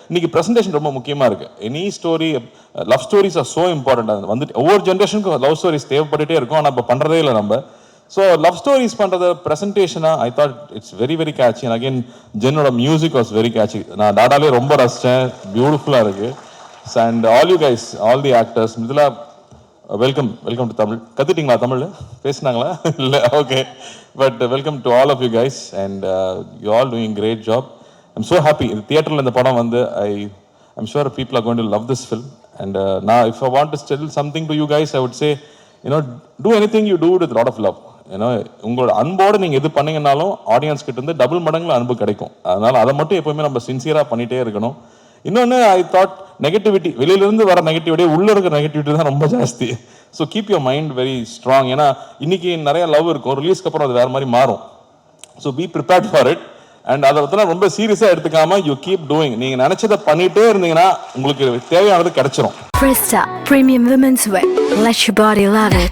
இன்னைக்கு ப்ரெசன்டேஷன் ரொம்ப முக்கியமாக இருக்குது. Any story, love stories are so important. அது வந்துட்டு ஒவ்வொரு ஜென்ரேஷனுக்கும் லவ் ஸ்டோரிஸ் தேவைப்பட்டுட்டே இருக்கும். ஆனால் இப்போ பண்ணுறதே இல்லை நம்ம. ஸோ லவ் ஸ்டோரிஸ் பண்ணுறது ப்ரெசன்டேஷனாக I thought it's very very catchy. And again ஜென்னோட மியூசிக் வாஸ் வெரி கேட்சி. நான் டாடாலே ரொம்ப ரசித்தேன். பியூட்டிஃபுல்லாக இருக்குது. And all you guys, all the actors, Mithila welcome to Tamil. கற்றுட்டிங்களா தமிழ்? பேசுனாங்களா? இல்லை, okay. But welcome to all of you guys and you all doing great job. I'm so happy. இது தியேட்டரில் இந்த படம் வந்து I'm sure people are going to love this film. And நான் if I want to tell something to you guys, I would say do anything you do with lot of love. உங்களோட அன்போடு நீங்கள் எது பண்ணீங்கன்னாலும் ஆடியன்ஸ் கிட்ட இருந்து double மடங்குல அன்பு கிடைக்கும். அதனால் அதை மட்டும் எப்போவுமே நம்ம சின்சியராக பண்ணிகிட்டே இருக்கணும். இன்னொன்று, ஐ தாட் நெகட்டிவிட்டி, வெளியிலேருந்து வர நெகட்டிவிட்டி உள்ளே இருக்கிற நெகட்டிவிட்டி தான் ரொம்ப ஜாஸ்தி. So keep your mind very strong. ஏன்னா இன்னைக்கு நிறைய லவ் இருக்கும், ரிலீஸ்க்கு அப்புறம் அது வேறு மாதிரி மாறும். So be prepared for it. And அதை பற்றினா ரொம்ப சீரியஸாக எடுத்துக்காமல் யூ கீப் டூயிங். நீங்கள் நினச்சதை பண்ணிகிட்டே இருந்தீங்கன்னா உங்களுக்கு தேவையானது கிடைச்சிரும். Prista Premium Women's Wear. Let your body love it.